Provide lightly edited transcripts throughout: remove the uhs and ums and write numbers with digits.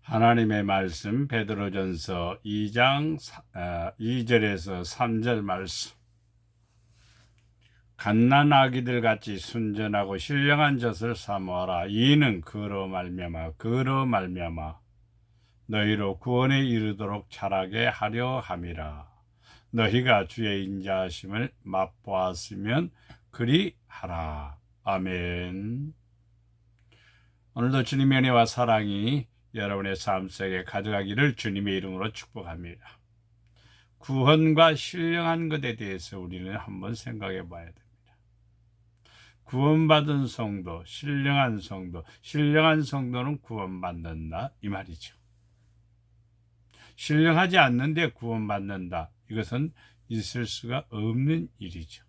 하나님의 말씀 베드로전서 2장 2절에서 3절 말씀. 갓난 아기들 같이 순전하고 신령한 젖을 사모하라. 이는 그로 말미암아 너희로 구원에 이르도록 자라게 하려 함이라. 너희가 주의 인자하심을 맛보았으면 그리하라. 아멘. 오늘도 주님의 은혜와 사랑이 여러분의 삶 속에 가져가기를 주님의 이름으로 축복합니다. 구원과 신령한 것에 대해서 우리는 한번 생각해 봐야 됩니다. 구원받은 성도, 신령한 성도는 구원받는다 이 말이죠. 신령하지 않는데 구원받는다, 이것은 있을 수가 없는 일이죠.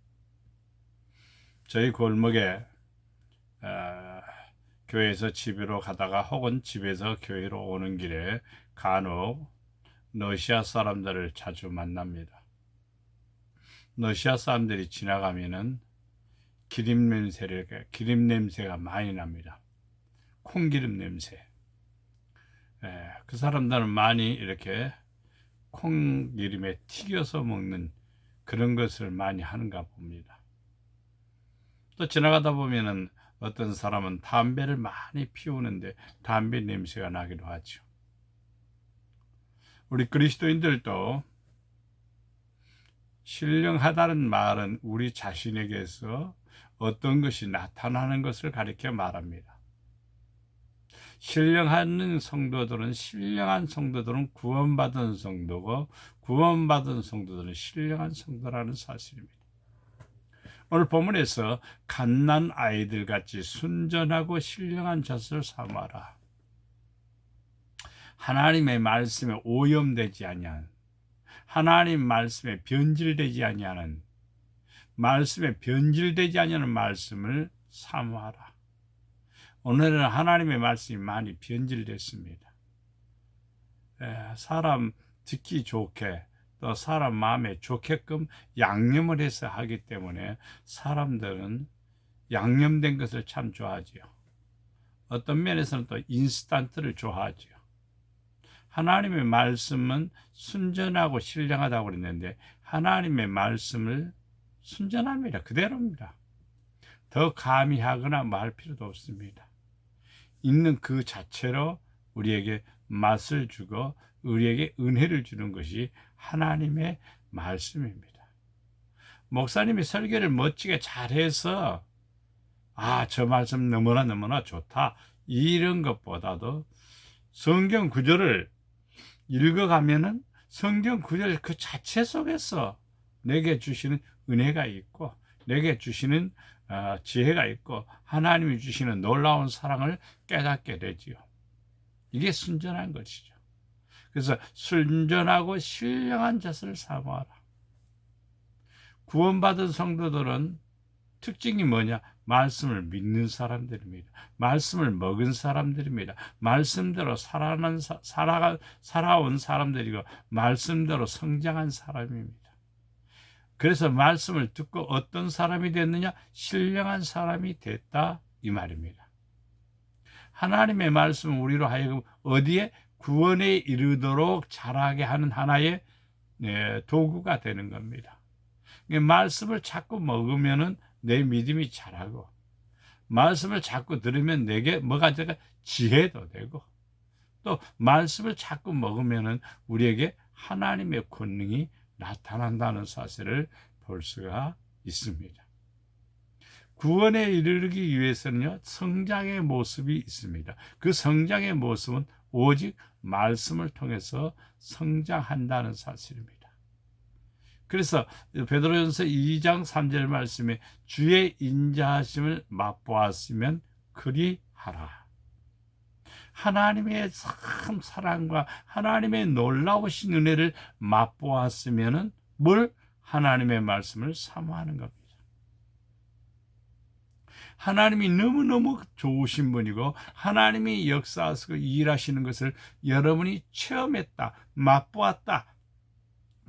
저희 골목에 교회에서 집으로 가다가 혹은 집에서 교회로 오는 길에 간혹 러시아 사람들을 자주 만납니다. 러시아 사람들이 지나가면은 기름 냄새가 많이 납니다. 콩기름 냄새. 그 사람들은 많이 이렇게 콩기름에 튀겨서 먹는 그런 것을 많이 하는가 봅니다. 또 지나가다 보면은 어떤 사람은 담배를 많이 피우는데 담배 냄새가 나기도 하죠. 우리 그리스도인들도 신령하다는 말은 우리 자신에게서 어떤 것이 나타나는 것을 가리켜 말합니다. 신령한 성도들은 구원받은 성도고, 구원받은 성도들은 신령한 성도라는 사실입니다. 오늘 본문에서 갓난 아이들 같이 순전하고 신령한 젖을 삼아라. 하나님의 말씀에 오염되지 아니한, 하나님 말씀에 변질되지 아니하는, 말씀을 사모하라. 오늘은 하나님의 말씀이 많이 변질됐습니다. 사람 듣기 좋게, 또 사람 마음에 좋게끔 양념을 해서 하기 때문에 사람들은 양념된 것을 참 좋아하지요. 어떤 면에서는 또 인스턴트를 좋아하지요. 하나님의 말씀은 순전하고 신령하다고 그랬는데 하나님의 말씀을 순전합니다. 그대로입니다. 더 가미하거나 말 필요도 없습니다. 있는 그 자체로 우리에게 맛을 주고 우리에게 은혜를 주는 것이 하나님의 말씀입니다. 목사님이 설교를 멋지게 잘해서 저 말씀 너무나 좋다, 이런 것보다도 성경 구절을 읽어가면은 성경 구절 그 자체 속에서 내게 주시는 은혜가 있고, 내게 주시는 지혜가 있고, 하나님이 주시는 놀라운 사랑을 깨닫게 되지요. 이게 순전한 것이죠. 그래서 순전하고 신령한 젖을 사모하라. 구원받은 성도들은 특징이 뭐냐? 말씀을 믿는 사람들입니다. 말씀을 먹은 사람들입니다. 말씀대로 살아온 사람들이고, 말씀대로 성장한 사람입니다. 그래서 말씀을 듣고 어떤 사람이 됐느냐? 신령한 사람이 됐다 이 말입니다. 하나님의 말씀은 우리로 하여금 어디에? 구원에 이르도록 자라게 하는 하나의 도구가 되는 겁니다. 말씀을 자꾸 먹으면은 내 믿음이 자라고, 말씀을 자꾸 들으면 내게 뭐가 되고 지혜도 되고, 또 말씀을 자꾸 먹으면은 우리에게 하나님의 권능이 나타난다는 사실을 볼 수가 있습니다. 구원에 이르기 위해서는요, 성장의 모습이 있습니다. 그 성장의 모습은 오직 말씀을 통해서 성장한다는 사실입니다. 그래서 베드로전서 2장 3절 말씀에 주의 인자하심을 맛보았으면 그리하라. 하나님의 참 사랑과 하나님의 놀라우신 은혜를 맛보았으면은 뭘? 하나님의 말씀을 사모하는 겁니다. 하나님이 너무너무 좋으신 분이고, 하나님이 역사하시고 일하시는 것을 여러분이 체험했다, 맛보았다,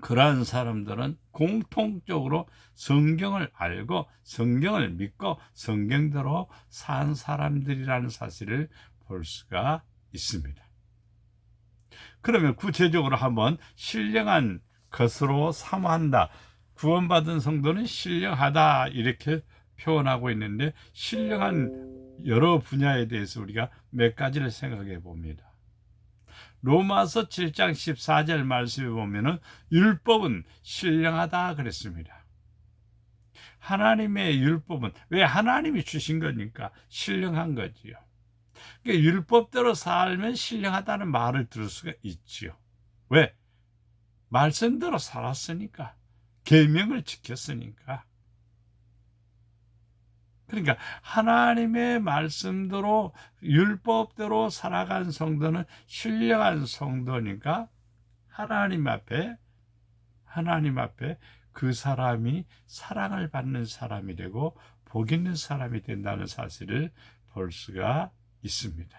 그러한 사람들은 공통적으로 성경을 알고 성경을 믿고 성경대로 산 사람들이라는 사실을 볼 수가 있습니다. 그러면 구체적으로 한번 신령한 것으로 사모한다. 구원받은 성도는 신령하다 이렇게 표현하고 있는데, 신령한 여러 분야에 대해서 우리가 몇 가지를 생각해 봅니다. 로마서 7장 14절 말씀에 보면은 율법은 신령하다 그랬습니다. 하나님의 율법은 왜 하나님이 주신 거니까 신령한 거지요. 그러니까 율법대로 살면 신령하다는 말을 들을 수가 있지요. 왜? 말씀대로 살았으니까, 계명을 지켰으니까. 그러니까 하나님의 말씀대로 율법대로 살아간 성도는 신령한 성도니까, 하나님 앞에 그 사람이 사랑을 받는 사람이 되고 복 있는 사람이 된다는 사실을 볼 수가 있습니다.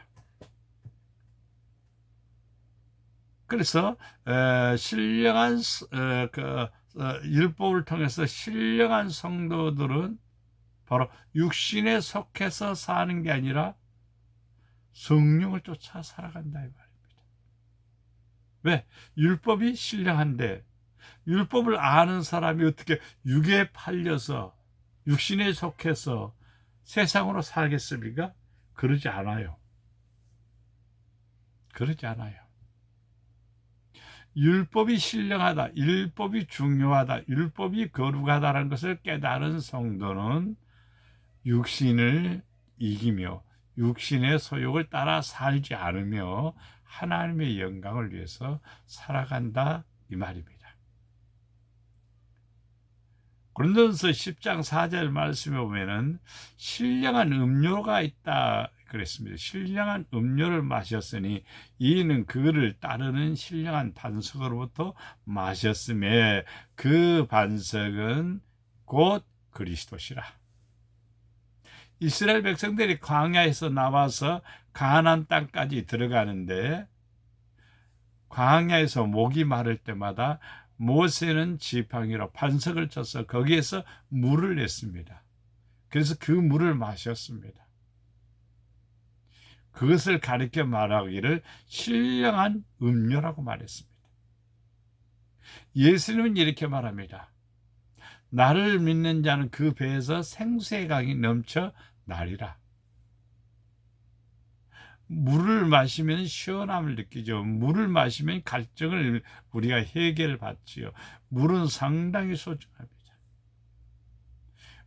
그래서 신령한 율법을 통해서 신령한 성도들은 바로 육신에 속해서 사는 게 아니라 성령을 쫓아 살아간다 이 말입니다. 왜? 율법이 신령한데 율법을 아는 사람이 어떻게 육에 팔려서 육신에 속해서 세상으로 살겠습니까? 그러지 않아요. 그러지 않아요. 율법이 신령하다, 율법이 중요하다, 율법이 거룩하다는 것을 깨달은 성도는 육신을 이기며 육신의 소욕을 따라 살지 않으며 하나님의 영광을 위해서 살아간다 이 말입니다. 고린도전서 10장 4절 말씀에 보면은 신령한 음료가 있다 그랬습니다. 신령한 음료를 마셨으니 이는 그를 따르는 신령한 반석으로부터 마셨음에 그 반석은 곧 그리스도시라. 이스라엘 백성들이 광야에서 나와서 가나안 땅까지 들어가는데 광야에서 목이 마를 때마다 모세는 지팡이로 반석을 쳐서 거기에서 물을 냈습니다. 그래서 그 물을 마셨습니다. 그것을 가리켜 말하기를 신령한 음료라고 말했습니다. 예수님은 이렇게 말합니다. 나를 믿는 자는 그 배에서 생수의 강이 넘쳐 나리라. 물을 마시면 시원함을 느끼죠. 물을 마시면 갈증을 우리가 해결받지요. 물은 상당히 소중합니다.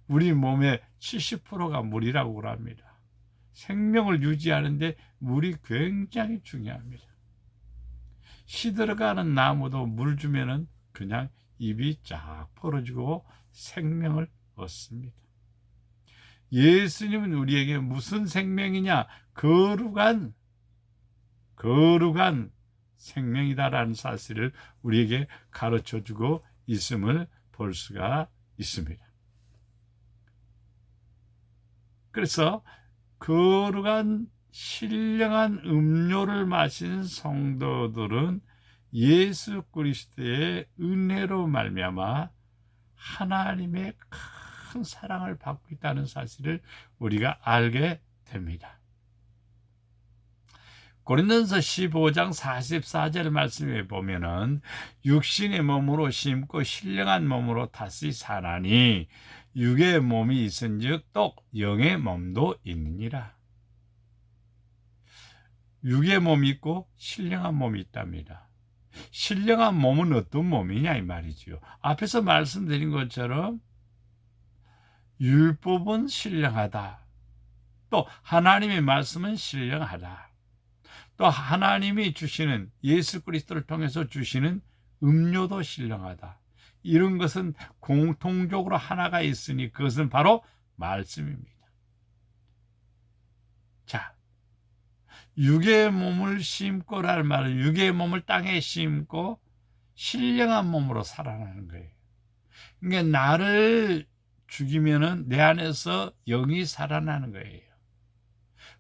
우리 몸의 70%가 물이라고 합니다. 생명을 유지하는데 물이 굉장히 중요합니다. 시들어가는 나무도 물 주면은 그냥 입이 쫙 벌어지고 생명을 얻습니다. 예수님은 우리에게 무슨 생명이냐? 거룩한 생명이다라는 사실을 우리에게 가르쳐주고 있음을 볼 수가 있습니다. 그래서 거룩한 신령한 음료를 마신 성도들은 예수 그리스도의 은혜로 말미암아 하나님의 큰 사랑을 받고 있다는 사실을 우리가 알게 됩니다. 고린도전서 15장 44절 말씀에 보면은 육신의 몸으로 심고 신령한 몸으로 다시 사나니 육의 몸이 있은즉 또 영의 몸도 있느니라. 육의 몸이 있고 신령한 몸이 있답니다. 신령한 몸은 어떤 몸이냐 이 말이지요. 앞에서 말씀드린 것처럼 율법은 신령하다. 또 하나님의 말씀은 신령하다. 또 하나님이 주시는 예수 그리스도를 통해서 주시는 음료도 신령하다. 이런 것은 공통적으로 하나가 있으니 그것은 바로 말씀입니다. 자, 육의 몸을 심고라는 말은 육의 몸을 땅에 심고 신령한 몸으로 살아나는 거예요. 그러니까 나를 죽이면은 내 안에서 영이 살아나는 거예요.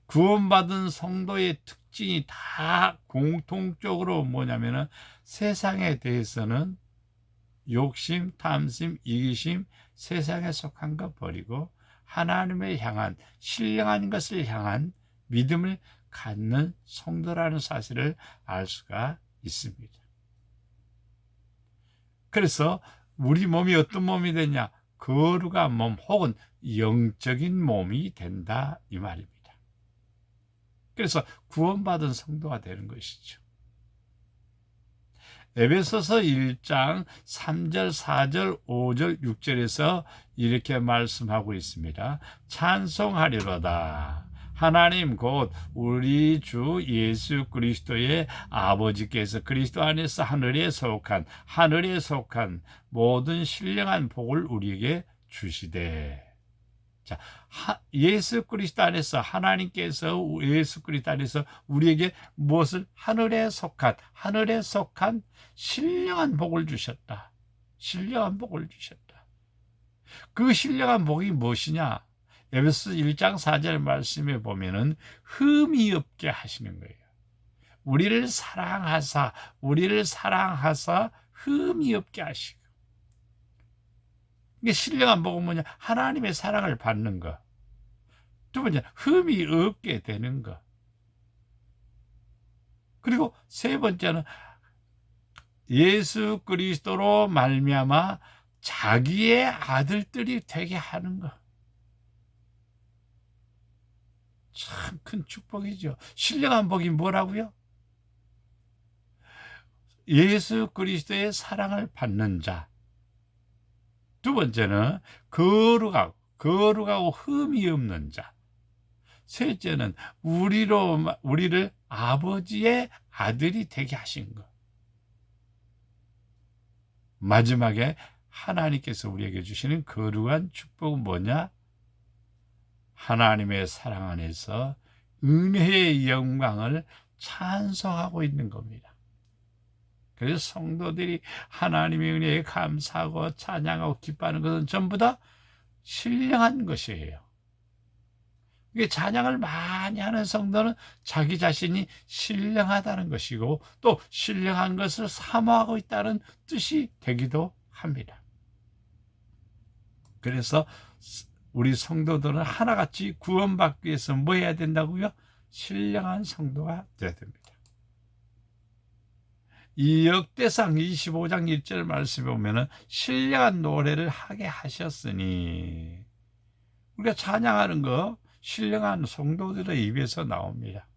구원받은 성도의 특징이 다 공통적으로 뭐냐면은 세상에 대해서는 욕심, 탐심, 이기심, 세상에 속한 것 버리고 하나님을 향한 신령한 것을 향한 믿음을 갖는 성도라는 사실을 알 수가 있습니다. 그래서 우리 몸이 어떤 몸이 되냐? 거룩한 몸 혹은 영적인 몸이 된다 이 말입니다. 그래서 구원받은 성도가 되는 것이죠. 에베소서 1장 3절, 4절, 5절, 6절에서 이렇게 말씀하고 있습니다. 찬송하리로다. 하나님 곧 우리 주 예수 그리스도의 아버지께서 그리스도 안에서 하늘에 속한 모든 신령한 복을 우리에게 주시되. 자, 예수 그리스도 안에서 하나님께서 예수 그리스도 안에서 우리에게 무엇을 하늘에 속한 신령한 복을 주셨다. 신령한 복을 주셨다. 그 신령한 복이 무엇이냐? 에베소서 1장 4절 말씀에 보면은 흠이 없게 하시는 거예요. 우리를 사랑하사 흠이 없게 하시고. 이게 신령한 복은 뭐냐? 하나님의 사랑을 받는 것. 두 번째, 흠이 없게 되는 것. 그리고 세 번째는 예수 그리스도로 말미암아 자기의 아들들이 되게 하는 것. 참 큰 축복이죠. 신령한 복이 뭐라고요? 예수 그리스도의 사랑을 받는 자. 두 번째는 거룩하고 흠이 없는 자. 셋째는 우리를 아버지의 아들이 되게 하신 것. 마지막에 하나님께서 우리에게 주시는 거룩한 축복은 뭐냐? 하나님의 사랑 안에서 은혜의 영광을 찬송하고 있는 겁니다. 그래서 성도들이 하나님의 은혜에 감사하고 찬양하고 기뻐하는 것은 전부 다 신령한 것이에요. 이게 찬양을 많이 하는 성도는 자기 자신이 신령하다는 것이고 또 신령한 것을 사모하고 있다는 뜻이 되기도 합니다. 그래서 우리 성도들은 하나같이 구원받기 위해서 뭐 해야 된다고요? 신령한 성도가 되어야 됩니다. 이 역대상 25장 1절 말씀에 보면은 신령한 노래를 하게 하셨으니, 우리가 찬양하는 거 신령한 성도들의 입에서 나옵니다.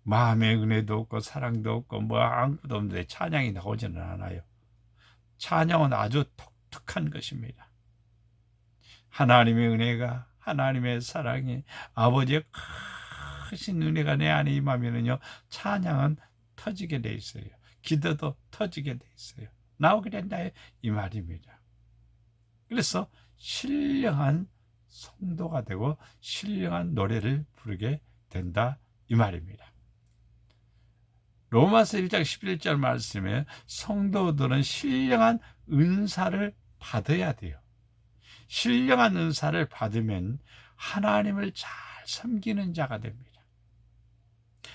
마음의 은혜도 없고 사랑도 없고 뭐 아무것도 없는데 찬양이 나오지는 않아요. 찬양은 아주 독특한 것입니다. 하나님의 은혜가, 하나님의 사랑이, 아버지의 크신 은혜가 내 안에 임하면은요, 찬양은 터지게 돼 있어요. 기도도 터지게 돼 있어요. 나오게 된다 이 말입니다. 그래서 신령한 성도가 되고 신령한 노래를 부르게 된다 이 말입니다. 로마서 1장 11절 말씀에 성도들은 신령한 은사를 받아야 돼요. 신령한 은사를 받으면 하나님을 잘 섬기는 자가 됩니다.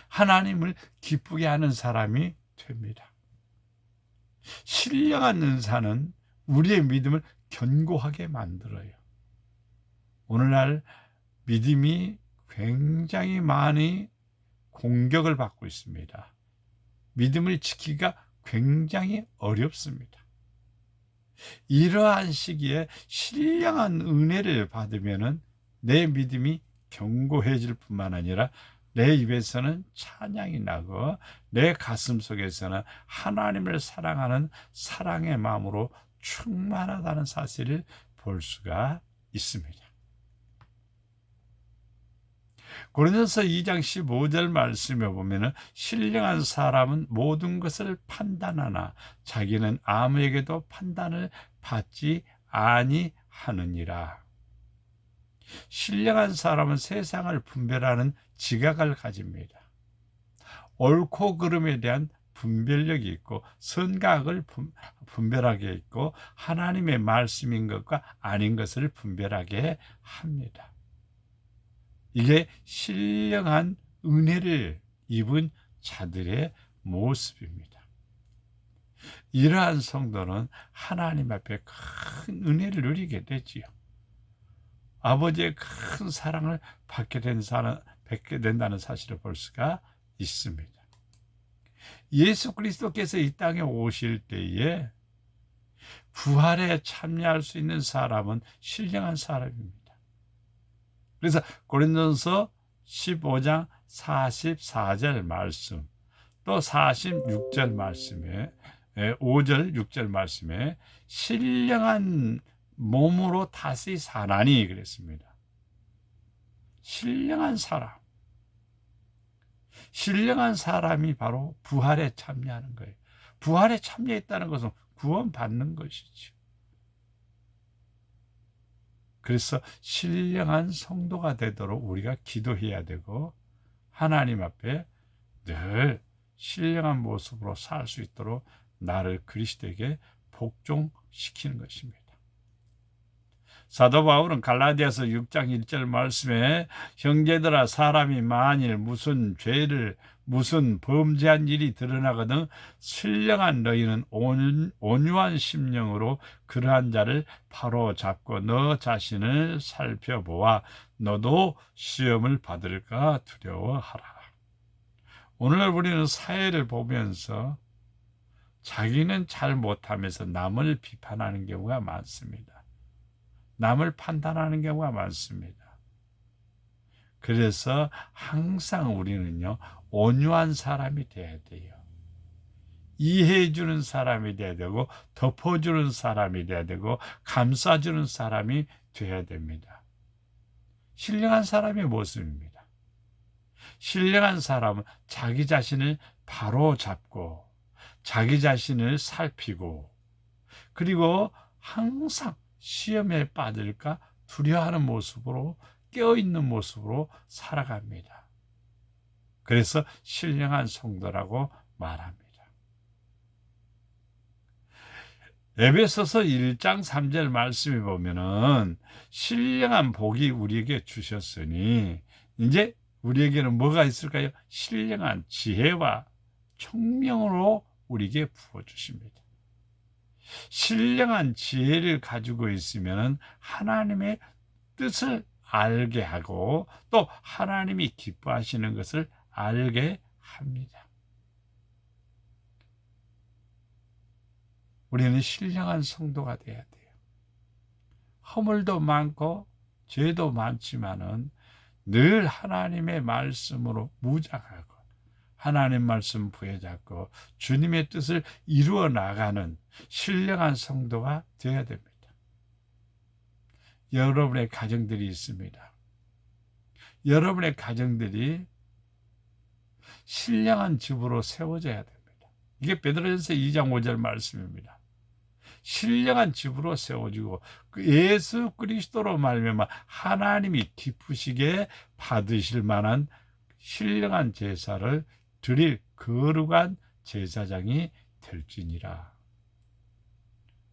하나님을 기쁘게 하는 사람이 됩니다. 신령한 은사는 우리의 믿음을 견고하게 만들어요. 오늘날 믿음이 굉장히 많이 공격을 받고 있습니다. 믿음을 지키기가 굉장히 어렵습니다. 이러한 시기에 신령한 은혜를 받으면 내 믿음이 견고해질 뿐만 아니라 내 입에서는 찬양이 나고 내 가슴 속에서는 하나님을 사랑하는 사랑의 마음으로 충만하다는 사실을 볼 수가 있습니다. 고린도서 2장 15절 말씀에 보면 신령한 사람은 모든 것을 판단하나 자기는 아무에게도 판단을 받지 아니하느니라. 신령한 사람은 세상을 분별하는 지각을 가집니다. 옳고 그름에 대한 분별력이 있고 선과 악을 분별하게 있고 하나님의 말씀인 것과 아닌 것을 분별하게 합니다. 이게 신령한 은혜를 입은 자들의 모습입니다. 이러한 성도는 하나님 앞에 큰 은혜를 누리게 되지요. 아버지의 큰 사랑을 받게 된다는 사실을 볼 수가 있습니다. 예수 그리스도께서 이 땅에 오실 때에 부활에 참여할 수 있는 사람은 신령한 사람입니다. 그래서 고린도전서 15장 44절 말씀, 또 46절 말씀에 5절 6절 말씀에 신령한 몸으로 다시 사나니 그랬습니다. 신령한 사람이 바로 부활에 참여하는 거예요. 부활에 참여했다는 것은 구원받는 것이죠. 그래서 신령한 성도가 되도록 우리가 기도해야 되고, 하나님 앞에 늘 신령한 모습으로 살 수 있도록 나를 그리스도에게 복종시키는 것입니다. 사도 바울은 갈라디아서 6장 1절 말씀에 형제들아, 사람이 만일 무슨 범죄한 일이 드러나거든 신령한 너희는 온유한 심령으로 그러한 자를 바로 잡고 너 자신을 살펴보아 너도 시험을 받을까 두려워하라. 오늘 우리는 사회를 보면서 자기는 잘 못하면서 남을 비판하는 경우가 많습니다. 남을 판단하는 경우가 많습니다. 그래서 항상 우리는요, 온유한 사람이 돼야 돼요. 이해해주는 사람이 돼야 되고, 덮어주는 사람이 돼야 되고, 감싸주는 사람이 돼야 됩니다. 신령한 사람의 모습입니다. 신령한 사람은 자기 자신을 바로 잡고, 자기 자신을 살피고, 그리고 항상 시험에 빠질까 두려워하는 모습으로, 깨어있는 모습으로 살아갑니다. 그래서 신령한 성도라고 말합니다. 에베소서 1장 3절 말씀에 보면은 신령한 복이 우리에게 주셨으니 이제 우리에게는 뭐가 있을까요? 신령한 지혜와 총명으로 우리에게 부어주십니다. 신령한 지혜를 가지고 있으면 하나님의 뜻을 알게 하고 또 하나님이 기뻐하시는 것을 알게 합니다. 우리는 신령한 성도가 되어야 돼요. 허물도 많고 죄도 많지만은 늘 하나님의 말씀으로 무장하고 하나님 말씀 부여잡고 주님의 뜻을 이루어 나가는 신령한 성도가 되어야 됩니다. 여러분의 가정들이 있습니다. 여러분의 가정들이 신령한 집으로 세워져야 됩니다. 이게 베드로전서 2장 5절 말씀입니다. 신령한 집으로 세워지고 예수 그리스도로 말미암아 하나님이 기쁘시게 받으실 만한 신령한 제사를 드릴 거룩한 제사장이 될지니라.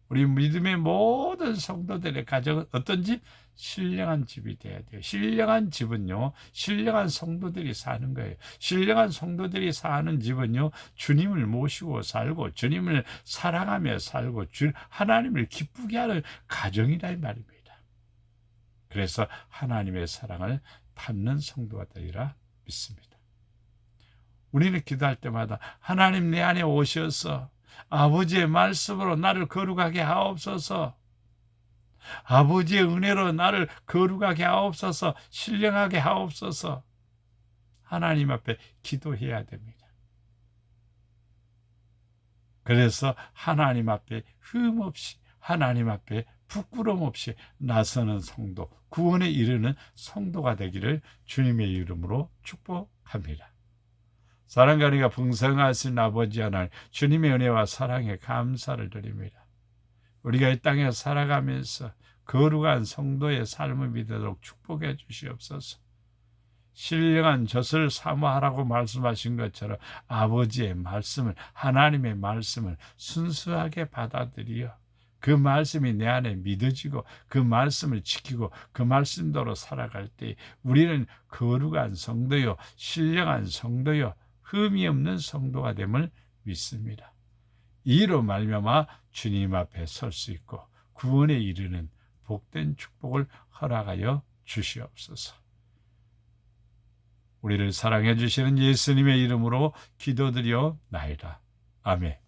우리 믿음의 모든 성도들의 가정은 어떤 집? 신령한 집이 돼야 돼요. 신령한 집은요, 신령한 성도들이 사는 거예요. 신령한 성도들이 사는 집은요, 주님을 모시고 살고 주님을 사랑하며 살고 하나님을 기쁘게 하는 가정이라 이 말입니다. 그래서 하나님의 사랑을 받는 성도가 되리라 믿습니다. 우리는 기도할 때마다 하나님 내 안에 오셔서 아버지의 말씀으로 나를 거룩하게 하옵소서, 아버지의 은혜로 나를 거룩하게 하옵소서, 신령하게 하옵소서, 하나님 앞에 기도해야 됩니다. 그래서 하나님 앞에 흠 없이, 하나님 앞에 부끄럼 없이 나서는 성도, 구원에 이르는 성도가 되기를 주님의 이름으로 축복합니다. 사랑과 은혜가 풍성하신 아버지 하나님, 주님의 은혜와 사랑에 감사를 드립니다. 우리가 이 땅에 살아가면서 거룩한 성도의 삶을 믿도록 축복해 주시옵소서. 신령한 젖을 사모하라고 말씀하신 것처럼 아버지의 말씀을, 하나님의 말씀을 순수하게 받아들여 그 말씀이 내 안에 믿어지고 그 말씀을 지키고 그 말씀대로 살아갈 때 우리는 거룩한 성도요, 신령한 성도요, 흠이 없는 성도가 됨을 믿습니다. 이로 말미암아 주님 앞에 설 수 있고 구원에 이르는 복된 축복을 허락하여 주시옵소서. 우리를 사랑해 주시는 예수님의 이름으로 기도드려 나이다. 아멘.